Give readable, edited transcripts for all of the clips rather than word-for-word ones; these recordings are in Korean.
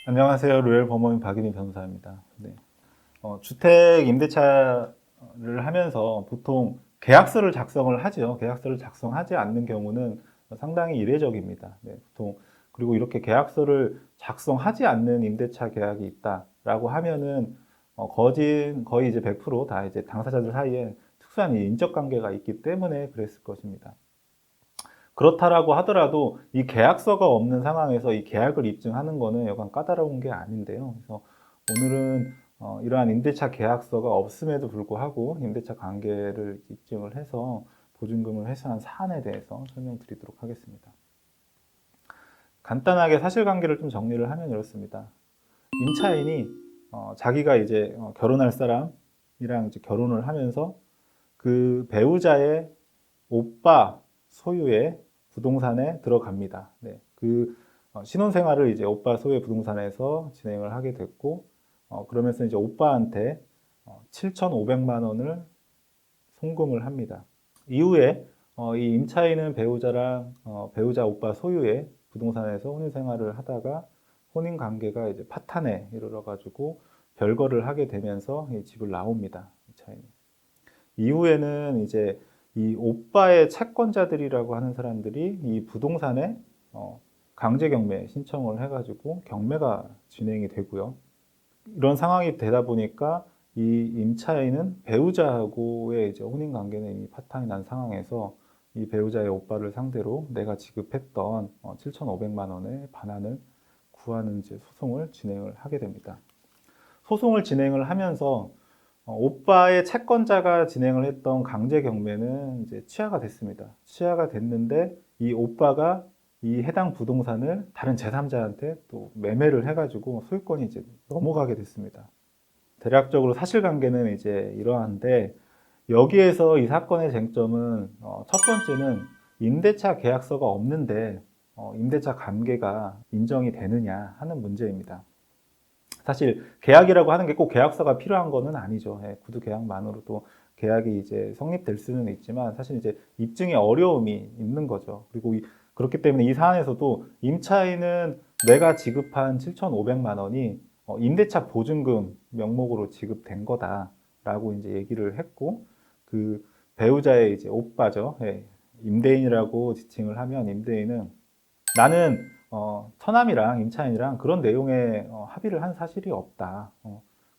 안녕하세요. 로열 법무인 박윤희 변호사입니다. 네. 주택 임대차를 하면서 보통 계약서를 작성을 하죠. 계약서를 작성하지 않는 경우는 상당히 이례적입니다. 네, 보통 그리고 이렇게 계약서를 작성하지 않는 임대차 계약이 있다라고 하면은 거의 이제 100%다 이제 당사자들 사이에 특수한 인적 관계가 있기 때문에 그랬을 것입니다. 그렇다라고 하더라도 이 계약서가 없는 상황에서 이 계약을 입증하는 거는 여간 까다로운 게 아닌데요. 그래서 오늘은 이러한 임대차 계약서가 없음에도 불구하고 임대차 관계를 입증을 해서 보증금을 회수한 사안에 대해서 설명드리도록 하겠습니다. 간단하게 사실관계를 좀 정리를 하면 이렇습니다. 임차인이 자기가 이제 결혼할 사람이랑 이제 결혼을 하면서 그 배우자의 오빠 소유의 부동산에 들어갑니다. 네, 그 신혼생활을 이제 오빠 소유의 부동산에서 진행을 하게 됐고, 그러면서 이제 오빠한테 7,500만 원을 송금을 합니다. 이후에 이 임차인은 배우자 오빠 소유의 부동산에서 혼인 생활을 하다가 혼인 관계가 이제 파탄에 이르러 가지고 별거를 하게 되면서 이 집을 나옵니다. 임차인이. 이후에는 이제 이 오빠의 채권자들이라고 하는 사람들이 이 부동산에 강제 경매 신청을 해가지고 경매가 진행이 되고요. 이런 상황이 되다 보니까 이 임차인은 배우자하고의 이제 혼인 관계는 이미 파탄이 난 상황에서 이 배우자의 오빠를 상대로 내가 지급했던 7,500만 원의 반환을 구하는 이제 소송을 진행을 하게 됩니다. 소송을 진행을 하면서 오빠의 채권자가 진행을 했던 강제 경매는 이제 취하가 됐습니다. 취하가 됐는데 이 오빠가 이 해당 부동산을 다른 제3자한테 또 매매를 해가지고 소유권이 이제 넘어가게 됐습니다. 대략적으로 사실관계는 이제 이러한데 여기에서 이 사건의 쟁점은 첫 번째는 임대차 계약서가 없는데 임대차 관계가 인정이 되느냐 하는 문제입니다. 사실 계약이라고 하는 게 꼭 계약서가 필요한 거는 아니죠. 예, 구두 계약만으로도 계약이 이제 성립될 수는 있지만 사실 이제 입증의 어려움이 있는 거죠. 그리고 그렇기 때문에 이 사안에서도 임차인은 내가 지급한 7,500만 원이 임대차 보증금 명목으로 지급된 거다라고 이제 얘기를 했고 그 배우자의 이제 오빠죠. 예, 임대인이라고 지칭을 하면 임대인은 나는 처남이랑 임차인이랑 그런 내용의 합의를 한 사실이 없다.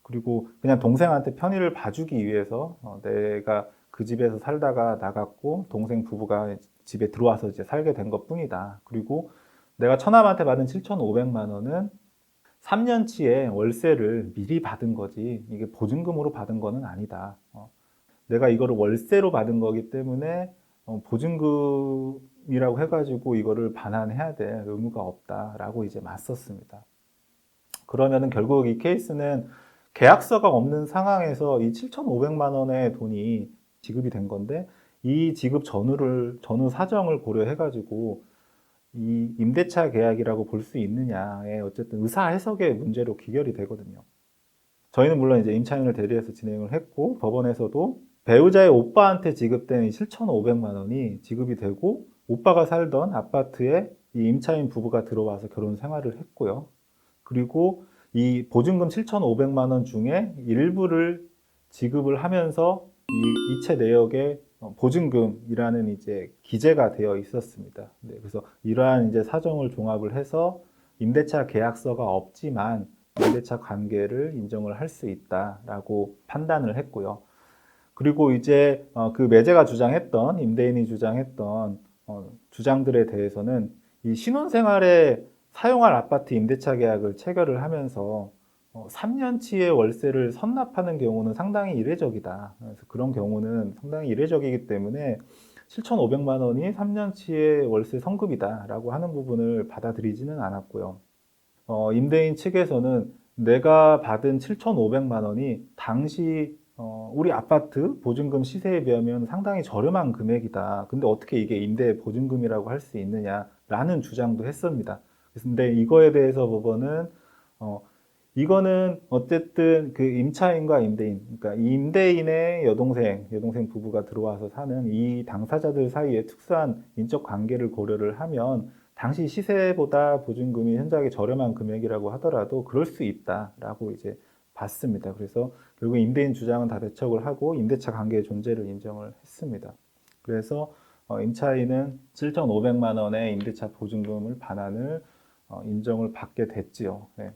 그리고 그냥 동생한테 편의를 봐주기 위해서 내가 그 집에서 살다가 나갔고 동생 부부가 집에 들어와서 이제 살게 된 것뿐이다. 그리고 내가 처남한테 받은 7,500만 원은 3년치의 월세를 미리 받은 거지 이게 보증금으로 받은 거는 아니다. 내가 이거를 월세로 받은 거기 때문에 보증금이라고 해가지고 이거를 반환해야 될 의무가 없다라고 이제 맞섰습니다. 그러면은 결국 이 케이스는 계약서가 없는 상황에서 이 7,500만 원의 돈이 지급이 된 건데 이 지급 전후 사정을 고려해가지고 이 임대차 계약이라고 볼 수 있느냐에 어쨌든 의사 해석의 문제로 귀결이 되거든요. 저희는 물론 이제 임차인을 대리해서 진행을 했고 법원에서도 배우자의 오빠한테 지급된 7,500만 원이 지급이 되고 오빠가 살던 아파트에 이 임차인 부부가 들어와서 결혼 생활을 했고요. 그리고 이 보증금 7,500만 원 중에 일부를 지급을 하면서 이 이체 내역에 보증금이라는 이제 기재가 되어 있었습니다. 네, 그래서 이러한 이제 사정을 종합을 해서 임대차 계약서가 없지만 임대차 관계를 인정을 할 수 있다라고 판단을 했고요. 그리고 이제 그 매제가 주장했던 임대인이 주장했던 주장들에 대해서는 이 신혼생활에 사용할 아파트 임대차 계약을 체결을 하면서 3년치의 월세를 선납하는 경우는 상당히 이례적이다. 그래서 그런 경우는 상당히 이례적이기 때문에 7,500만 원이 3년치의 월세 성급이다라고 하는 부분을 받아들이지는 않았고요. 임대인 측에서는 내가 받은 7,500만 원이 당시 우리 아파트 보증금 시세에 비하면 상당히 저렴한 금액이다. 근데 어떻게 이게 임대 보증금이라고 할 수 있느냐라는 주장도 했습니다. 근데 이거에 대해서 법원은 이거는 어쨌든 그 임차인과 임대인, 그러니까 임대인의 여동생 부부가 들어와서 사는 이 당사자들 사이에 특수한 인적 관계를 고려를 하면 당시 시세보다 보증금이 현저하게 저렴한 금액이라고 하더라도 그럴 수 있다라고 이제 봤습니다. 그래서 결국 임대인 주장은 다 배척을 하고 임대차 관계의 존재를 인정을 했습니다. 그래서 임차인은 7,500만 원의 임대차 보증금을 반환을 인정을 받게 됐지요. 네.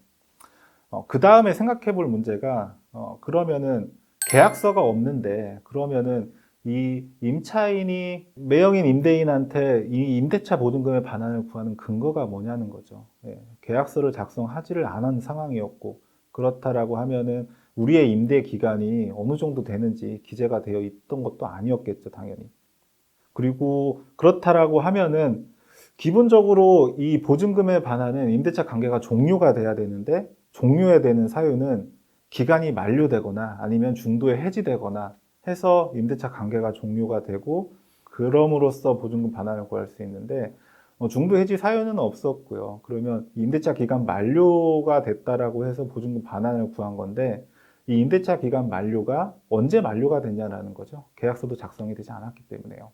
그 다음에 생각해 볼 문제가 그러면은 계약서가 없는데 그러면은 이 임차인이 매형인 임대인한테 이 임대차 보증금의 반환을 구하는 근거가 뭐냐는 거죠. 예, 계약서를 작성하지를 않은 상황이었고 그렇다라고 하면은 우리의 임대 기간이 어느 정도 되는지 기재가 되어 있던 것도 아니었겠죠, 당연히. 그리고 그렇다라고 하면은 기본적으로 이 보증금의 반환은 임대차 관계가 종료가 돼야 되는데 종료해야 되는 사유는 기간이 만료되거나 아니면 중도에 해지되거나 해서 임대차 관계가 종료가 되고 그럼으로써 보증금 반환을 구할 수 있는데 중도 해지 사유는 없었고요. 그러면 임대차 기간 만료가 됐다라고 해서 보증금 반환을 구한 건데 이 임대차 기간 만료가 언제 만료가 됐냐라는 거죠. 계약서도 작성이 되지 않았기 때문에요.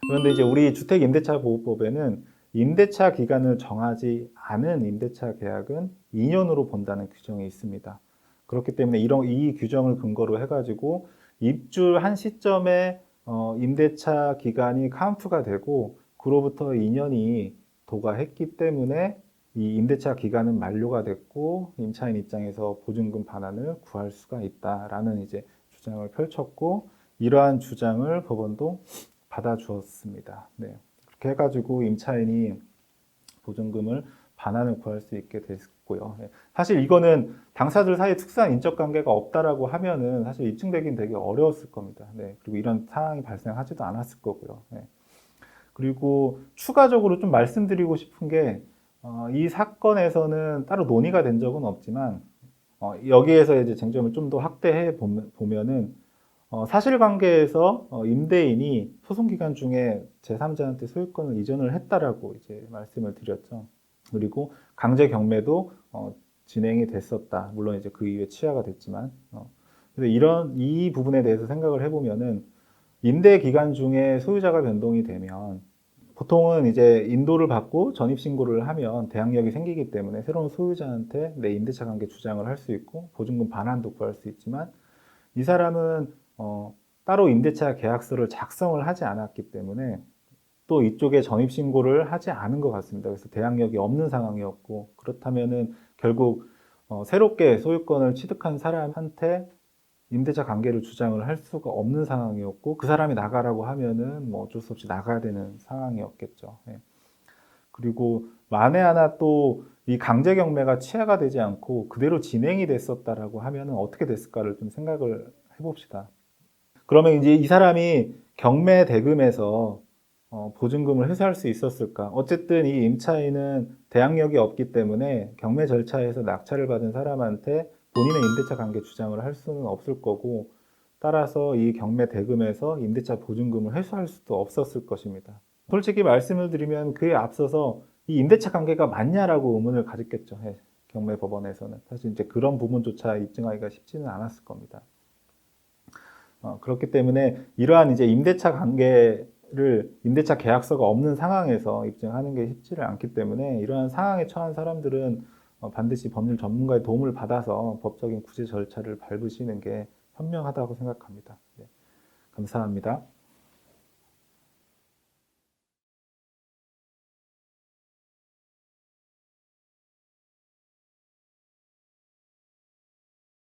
그런데 이제 우리 주택임대차보호법에는 임대차 기간을 정하지 않은 임대차 계약은 2년으로 본다는 규정이 있습니다. 그렇기 때문에 이 규정을 근거로 해가지고 입주한 시점에 임대차 기간이 카운트가 되고 그로부터 2년이 도과했기 때문에 이 임대차 기간은 만료가 됐고 임차인 입장에서 보증금 반환을 구할 수가 있다라는 이제 주장을 펼쳤고 이러한 주장을 법원도 받아주었습니다. 네. 그렇게 해가지고 임차인이 보증금을 반환을 구할 수 있게 됐고요. 네. 사실 이거는 당사자들 사이에 특수한 인적 관계가 없다라고 하면은 사실 입증되긴 되게 어려웠을 겁니다. 네. 그리고 이런 상황이 발생하지도 않았을 거고요. 네. 그리고 추가적으로 좀 말씀드리고 싶은 게 이 사건에서는 따로 논의가 된 적은 없지만 여기에서 이제 쟁점을 좀 더 확대해 보면은 사실관계에서 임대인이 소송 기간 중에 제3자한테 소유권을 이전을 했다라고 이제 말씀을 드렸죠. 그리고 강제 경매도 진행이 됐었다. 물론 이제 그 이후에 취하가 됐지만, 그래서 이 부분에 대해서 생각을 해보면은 임대 기간 중에 소유자가 변동이 되면 보통은 이제 인도를 받고 전입 신고를 하면 대항력이 생기기 때문에 새로운 소유자한테 내 임대차 관계 주장을 할 수 있고 보증금 반환도 구할 수 있지만 이 사람은 따로 임대차 계약서를 작성을 하지 않았기 때문에 또 이쪽에 전입 신고를 하지 않은 것 같습니다. 그래서 대항력이 없는 상황이었고 그렇다면은 결국 새롭게 소유권을 취득한 사람한테 임대차 관계를 주장을 할 수가 없는 상황이었고 그 사람이 나가라고 하면은 뭐 어쩔 수 없이 나가야 되는 상황이었겠죠. 예. 그리고 만에 하나 또 이 강제 경매가 취하가 되지 않고 그대로 진행이 됐었다라고 하면은 어떻게 됐을까를 좀 생각을 해봅시다. 그러면 이제 이 사람이 경매 대금에서 보증금을 회수할 수 있었을까? 어쨌든 이 임차인은 대항력이 없기 때문에 경매 절차에서 낙찰을 받은 사람한테 본인의 임대차 관계 주장을 할 수는 없을 거고 따라서 이 경매 대금에서 임대차 보증금을 회수할 수도 없었을 것입니다. 솔직히 말씀을 드리면 그에 앞서서 이 임대차 관계가 맞냐라고 의문을 가졌겠죠. 경매 법원에서는. 사실 이제 그런 부분조차 입증하기가 쉽지는 않았을 겁니다. 그렇기 때문에 이러한 이제 임대차 관계를 임대차 계약서가 없는 상황에서 입증하는 게 쉽지를 않기 때문에 이러한 상황에 처한 사람들은 반드시 법률 전문가의 도움을 받아서 법적인 구제 절차를 밟으시는 게 현명하다고 생각합니다. 네, 감사합니다.